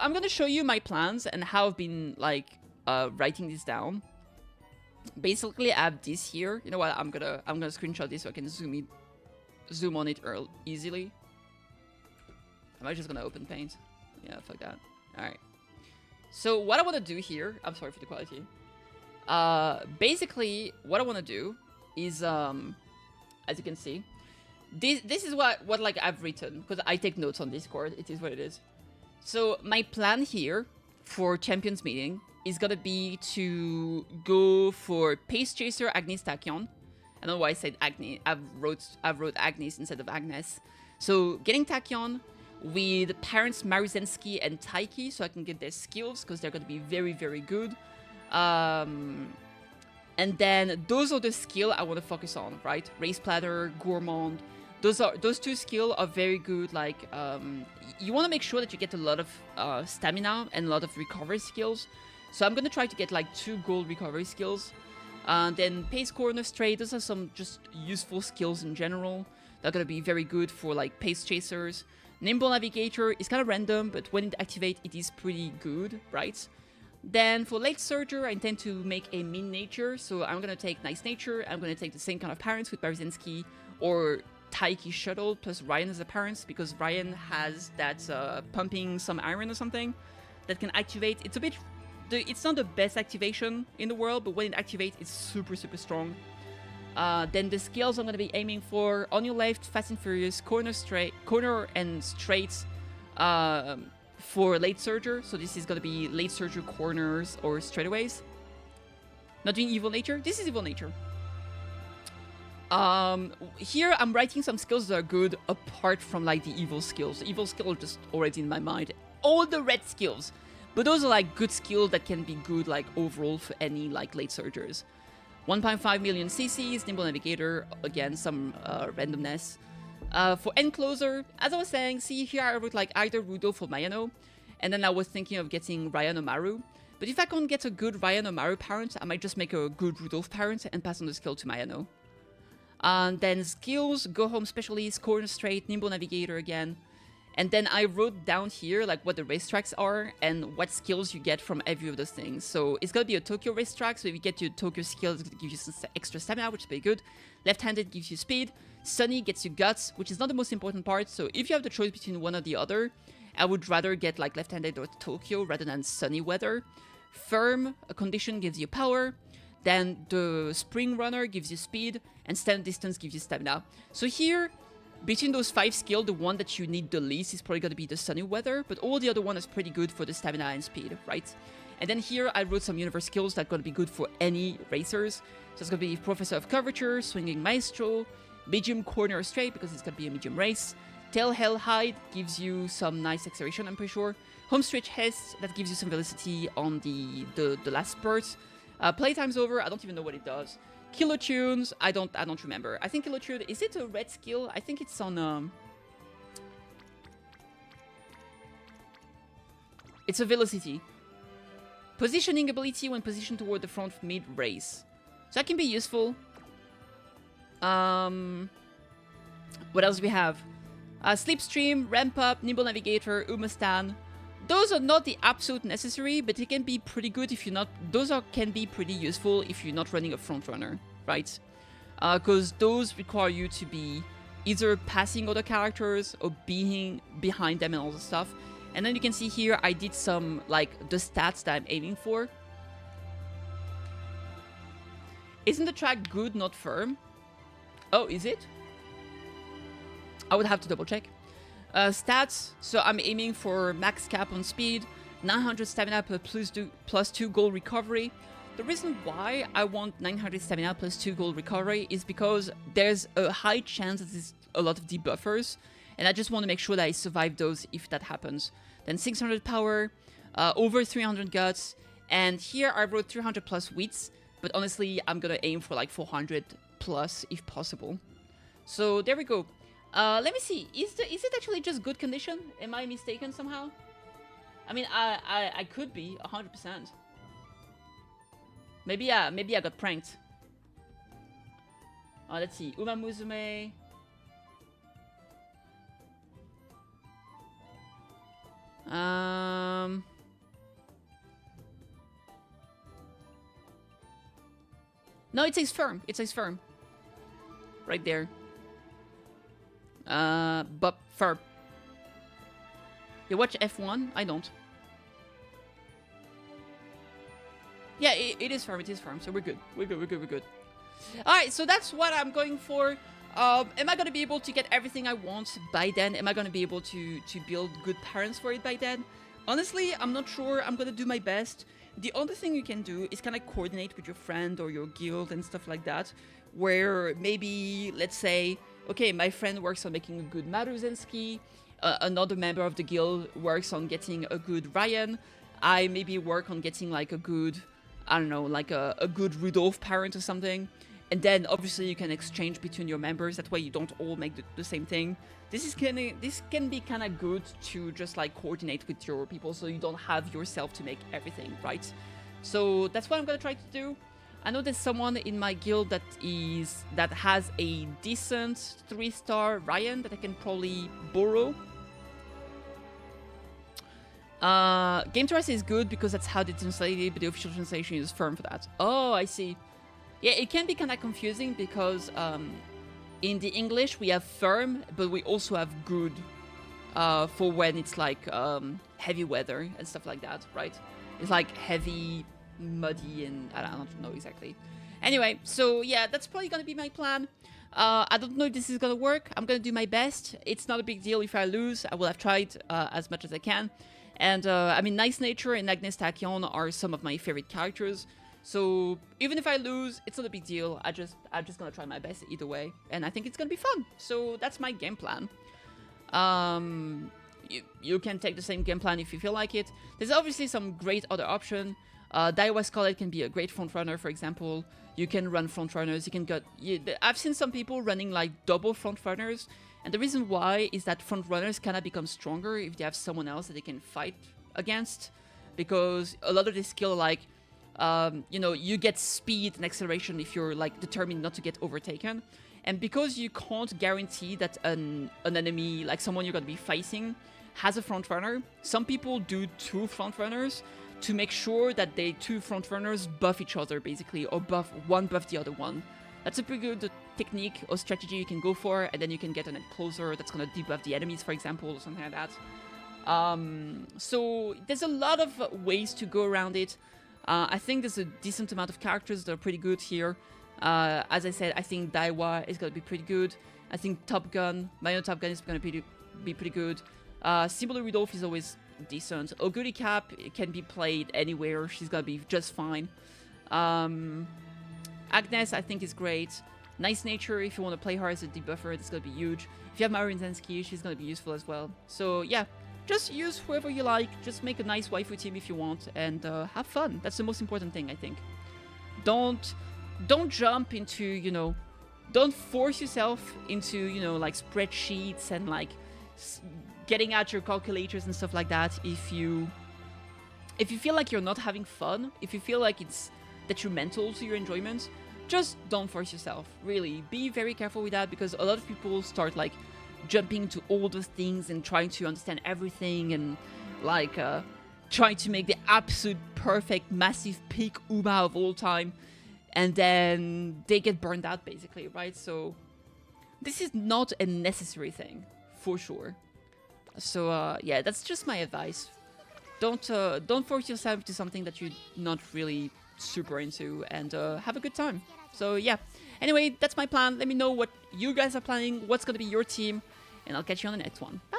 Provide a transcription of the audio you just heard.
I'm gonna show you my plans and how I've been like writing this down. Basically, I have this here. You know what? I'm gonna screenshot this so I can zoom on it easily. Am I just gonna open Paint? Yeah, fuck that. All right. So what I want to do here, I'm sorry for the quality. Basically, what I want to do is, as you can see, this is what like I've written, because I take notes on Discord. It is what it is. So my plan here for Champions Meeting is gonna be to go for Pace Chaser, Agnes, Tachyon. I don't know why I said Agnes. I've wrote Agnes instead of Agnes. So getting Tachyon with parents Maruzensky and Taiki, so I can get their skills because they're gonna be very, very good. And then those are the skills I want to focus on, right? Race Platter, Gourmand. Those two skills are very good. Like you want to make sure that you get a lot of stamina and a lot of recovery skills. So I'm gonna try to get like 2 gold recovery skills. Then Pace Corner Straight. Those are some just useful skills in general. They're gonna be very good for like Pace Chasers. Nimble Navigator is kind of random, but when it activates, it is pretty good, right? Then for Late Surger, I intend to make a Mean Nature, so I'm gonna take Nice Nature. I'm gonna take the same kind of parents with Barzensky or Taiki Shuttle plus Ryan as a parents, because Ryan has that pumping some iron or something that can activate. It's a bit, it's not the best activation in the world, but when it activates, it's super, super strong. Then the skills I'm going to be aiming for, on your left, Fast and Furious, corner and straight for Late Surger. So this is going to be Late Surger corners or straightaways. Not doing Evil Nature. This is Evil Nature. Here I'm writing some skills that are good apart from like the evil skills. The evil skills are just already in my mind. All the red skills. But those are like good skills that can be good like overall for any like Late Surgers. 1.5 million CCs, Nimble Navigator, again, some randomness. For Encloser, as I was saying, see here I wrote like either Rudolph or Mayano, and then I was thinking of getting Ryan or Maru. But if I can't get a good Ryan or Maru parent, I might just make a good Rudolph parent and pass on the skill to Mayano. Then skills, Go Home Specialist, Corner Straight, Nimble Navigator again. And then I wrote down here like what the racetracks are and what skills you get from every of those things. So it's gonna be a Tokyo racetrack, so if you get your Tokyo skills, it gives you some extra stamina, which is very good. Left-handed gives you speed. Sunny gets you guts, which is not the most important part. So if you have the choice between one or the other, I would rather get like left-handed or Tokyo rather than sunny weather. Firm, a condition gives you power. Then the Spring Runner gives you speed, and Stand Distance gives you stamina. So here, between those 5 skills, the one that you need the least is probably going to be the Sunny Weather, but all the other one is pretty good for the stamina and speed, right? And then here I wrote some universe skills that are going to be good for any racers. So it's going to be Professor of Curvature, Swinging Maestro, Medium Corner Straight, because it's going to be a medium race. Tail Hell Hide gives you some nice acceleration, I'm pretty sure. Home Stretch Hest, that gives you some velocity on the last spurt. Playtime's Over, I don't even know what it does. Kilotunes, I don't remember. I think Kilotune, is it a red skill? I think it's on it's a velocity. Positioning ability when positioned toward the front mid-race. So that can be useful. What else do we have? Slipstream, Ramp Up, Nimble Navigator, Umastan. Those are not the absolute necessary, but it can be pretty good if you're not... can be pretty useful if you're not running a front runner, right? Because those require you to be either passing other characters or being behind them and all the stuff. And then you can see here, I did some, like, the stats that I'm aiming for. Isn't the track good, not firm? Oh, is it? I would have to double check. Stats, so I'm aiming for max cap on speed, 900 stamina plus 2 gold recovery. The reason why I want 900 stamina plus 2 gold recovery is because there's a high chance that there's a lot of debuffers, and I just want to make sure that I survive those if that happens. Then 600 power, over 300 guts, and here I wrote 300 plus wits, but honestly I'm gonna aim for like 400 plus if possible. So there we go. Let me see. Is it actually just good condition? Am I mistaken somehow? I mean, I could be 100%. Maybe I got pranked. Let's see. Umamusume. No, it says firm. It says firm. Right there. But firm. You watch F1? I don't. Yeah, it is firm. It is firm. So we're good. We're good. We're good. We're good. All right. So that's what I'm going for. Am I gonna be able to get everything I want by then? Am I gonna be able to build good parents for it by then? Honestly, I'm not sure. I'm gonna do my best. The other thing you can do is kind of coordinate with your friend or your guild and stuff like that, where maybe, let's say, okay, my friend works on making a good Maruzenski, another member of the guild works on getting a good Ryan, I maybe work on getting like a good, I don't know, like a good Rudolph parent or something. And then obviously you can exchange between your members. That way you don't all make the same thing. This can be kind of good to just like coordinate with your people, so you don't have yourself to make everything, right? So that's what I'm gonna try to do. I know there's someone in my guild that has a decent 3-star Ryan that I can probably borrow. Game Terrace is good because that's how they translated it, but the official translation is firm for that. Oh, I see. Yeah, it can be kind of confusing because in the English we have firm, but we also have good for when it's like heavy weather and stuff like that, right? It's like heavy, muddy, and I don't know exactly. Anyway, so yeah, that's probably gonna be my plan. I don't know if this is gonna work. I'm gonna do my best. It's not a big deal if I lose. I will have tried as much as I can. And I mean, Nice Nature and Agnes Tachyon are some of my favorite characters. So even if I lose, it's not a big deal. I'm just gonna try my best either way, and I think it's gonna be fun. So that's my game plan. You can take the same game plan if you feel like it. There's obviously some great other option. Daiwa Scarlet can be a great front runner, for example. You can run front runners. You can get. I've seen some people running like double front runners, and the reason why is that front runners kind of become stronger if they have someone else that they can fight against, because a lot of this skill like. You know, you get speed and acceleration if you're like determined not to get overtaken, and because you can't guarantee that an enemy, like someone you're gonna be facing, has a front runner, some people do 2 front runners to make sure that they 2 front runners buff each other basically, or buff the other one. That's a pretty good technique or strategy you can go for, and then you can get a net closer that's gonna debuff the enemies, for example, or something like that. So there's a lot of ways to go around it. I think there's a decent amount of characters that are pretty good here. As I said, I think Daiwa is going to be pretty good. I think Top Gun, my own Top Gun is going to be pretty good. Symbol Rudolph is always decent. Oguri Cap can be played anywhere. She's going to be just fine. Agnes, I think, is great. Nice Nature, if you want to play her as a debuffer, that's going to be huge. If you have Marin Zensky, she's going to be useful as well. So, yeah. Just use whoever you like, just make a nice waifu team if you want, and have fun. That's the most important thing, I think. Don't jump into, you know, don't force yourself into, you know, like spreadsheets and like getting out your calculators and stuff like that. If you feel like you're not having fun, if you feel like it's detrimental to your enjoyment, just don't force yourself. Really, be very careful with that, because a lot of people start like jumping to all those things and trying to understand everything and like trying to make the absolute perfect massive peak Uma of all time, and then they get burned out basically, right? So this is not a necessary thing for sure. So yeah, that's just my advice. Don't force yourself to something that you're not really super into, and have a good time. So yeah, anyway, that's my plan. Let me know what you guys are planning, what's gonna be your team, and I'll catch you on the next one. Bye.